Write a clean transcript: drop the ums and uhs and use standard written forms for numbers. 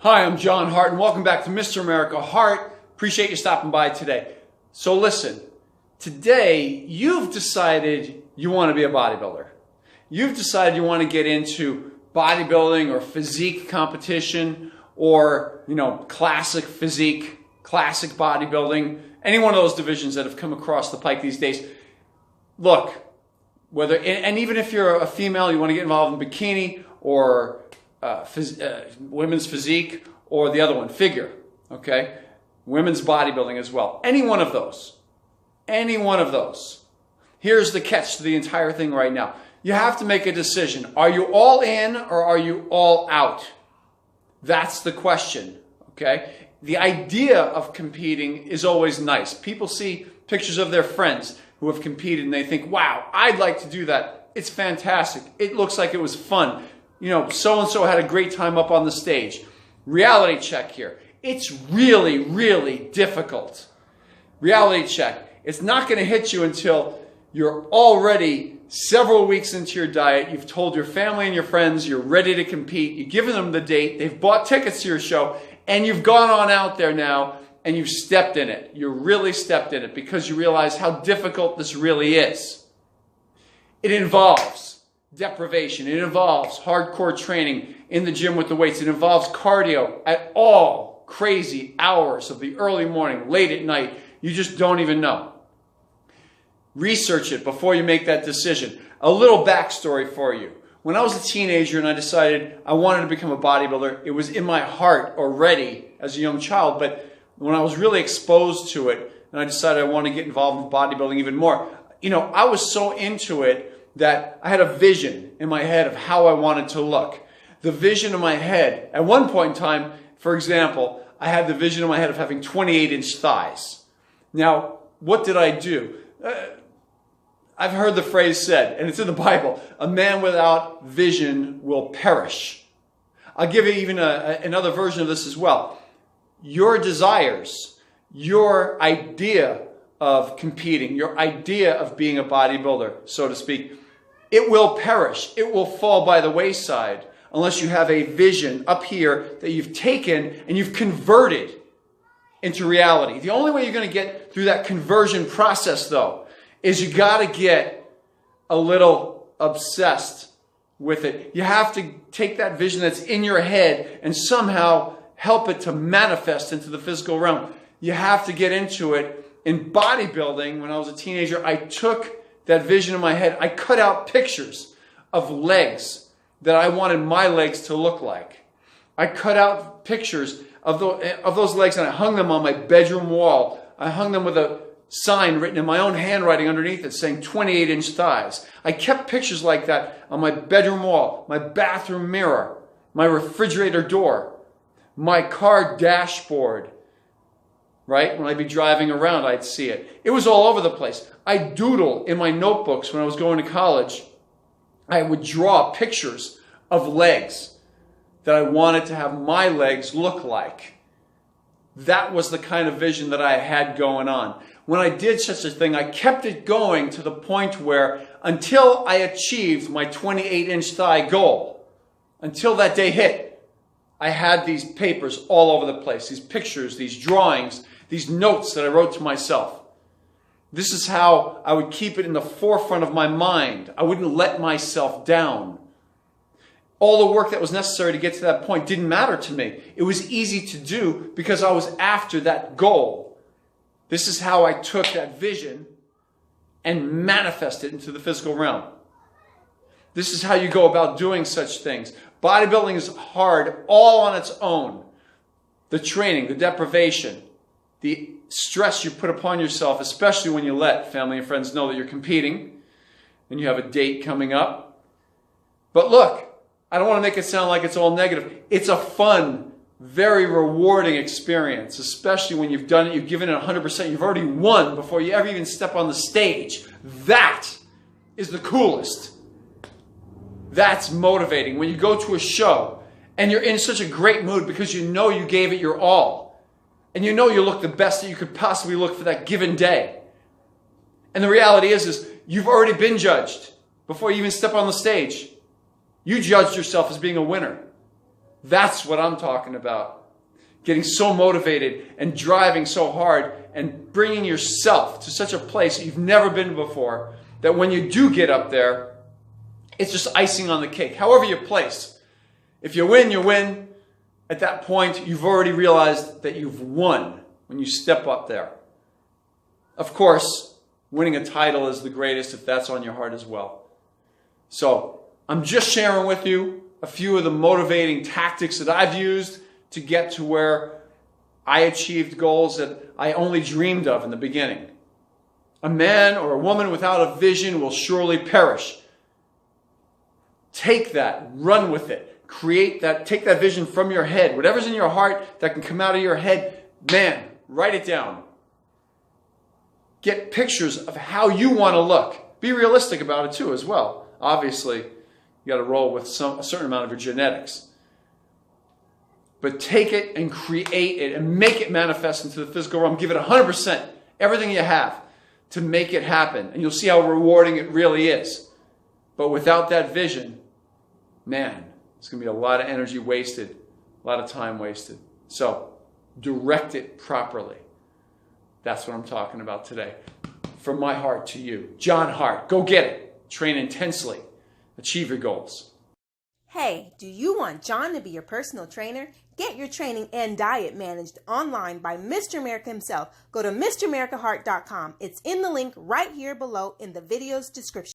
Hi, I'm John Hart, and welcome back to Mr. America Hart. Appreciate you stopping by today. So listen, today you've decided you want to be a bodybuilder. You've decided you want to get into bodybuilding or physique competition or, classic physique, classic bodybuilding, any one of those divisions that have come across the pike these days. Look, and even if you're a female, you want to get involved in bikini or women's physique, or the other one, figure, okay? Women's bodybuilding as well. Any one of those. Any one of those. Here's the catch to the entire thing right now. You have to make a decision. Are you all in or are you all out? That's the question, okay? The idea of competing is always nice. People see pictures of their friends who have competed and they think, wow, I'd like to do that. It's fantastic. It looks like it was fun. So-and-so had a great time up on the stage. Reality check here. It's really, really difficult. Reality check. It's not going to hit you until you're already several weeks into your diet. You've told your family and your friends you're ready to compete. You've given them the date. They've bought tickets to your show. And you've gone on out there now and you've stepped in it. You really stepped in it because you realize how difficult this really is. It involves deprivation. It involves hardcore training in the gym with the weights. It involves cardio at all crazy hours of the early morning, late at night. You just don't even know. Research it before you make that decision. A little backstory for you. When I was a teenager and I decided I wanted to become a bodybuilder, it was in my heart already as a young child, but when I was really exposed to it and I decided I wanted to get involved in bodybuilding even more, I was so into it that I had a vision in my head of how I wanted to look. The vision in my head, at one point in time, for example, I had the vision in my head of having 28-inch thighs. Now, what did I do? I've heard the phrase said, and it's in the Bible, a man without vision will perish. I'll give you even another version of this as well. Your desires, your idea of competing, your idea of being a bodybuilder, so to speak, it will perish. It will fall by the wayside unless you have a vision up here that you've taken and you've converted into reality. The only way you're going to get through that conversion process, though, is you got to get a little obsessed with it. You have to take that vision that's in your head and somehow help it to manifest into the physical realm. You have to get into it. In bodybuilding, when I was a teenager, I took that vision in my head. I cut out pictures of legs that I wanted my legs to look like. I cut out pictures of those legs and I hung them on my bedroom wall. I hung them with a sign written in my own handwriting underneath it saying 28-inch thighs. I kept pictures like that on my bedroom wall, my bathroom mirror, my refrigerator door, my car dashboard. Right? When I'd be driving around, I'd see it. It was all over the place. I'd doodle in my notebooks when I was going to college. I would draw pictures of legs that I wanted to have my legs look like. That was the kind of vision that I had going on. When I did such a thing, I kept it going to the point where until I achieved my 28-inch thigh goal, until that day hit, I had these papers all over the place, these pictures, these drawings, these notes that I wrote to myself. This is how I would keep it in the forefront of my mind. I wouldn't let myself down. All the work that was necessary to get to that point didn't matter to me. It was easy to do because I was after that goal. This is how I took that vision and manifested it into the physical realm. This is how you go about doing such things. Bodybuilding is hard all on its own. The training, the deprivation, the stress you put upon yourself, especially when you let family and friends know that you're competing and you have a date coming up. But look, I don't want to make it sound like it's all negative. It's a fun, very rewarding experience, especially when you've done it, you've given it 100%, you've already won before you ever even step on the stage. That is the coolest. That's motivating. When you go to a show and you're in such a great mood because you know you gave it your all. And you know you look the best that you could possibly look for that given day. And the reality is you've already been judged before you even step on the stage. You judged yourself as being a winner. That's what I'm talking about. Getting so motivated and driving so hard and bringing yourself to such a place that you've never been before, that when you do get up there, it's just icing on the cake. However you place. If you win, you win. At that point, you've already realized that you've won when you step up there. Of course, winning a title is the greatest if that's on your heart as well. So, I'm just sharing with you a few of the motivating tactics that I've used to get to where I achieved goals that I only dreamed of in the beginning. A man or a woman without a vision will surely perish. Take that, run with it. Create that, take that vision from your head. Whatever's in your heart that can come out of your head, man, write it down. Get pictures of how you want to look. Be realistic about it too as well. Obviously, you got to roll with a certain amount of your genetics. But take it and create it and make it manifest into the physical realm. Give it 100%, everything you have to make it happen. And you'll see how rewarding it really is. But without that vision, man, it's going to be a lot of energy wasted, a lot of time wasted. So, direct it properly. That's what I'm talking about today. From my heart to you. John Hart, go get it. Train intensely. Achieve your goals. Hey, do you want John to be your personal trainer? Get your training and diet managed online by Mr. America himself. Go to MrAmericaHeart.com. It's in the link right here below in the video's description.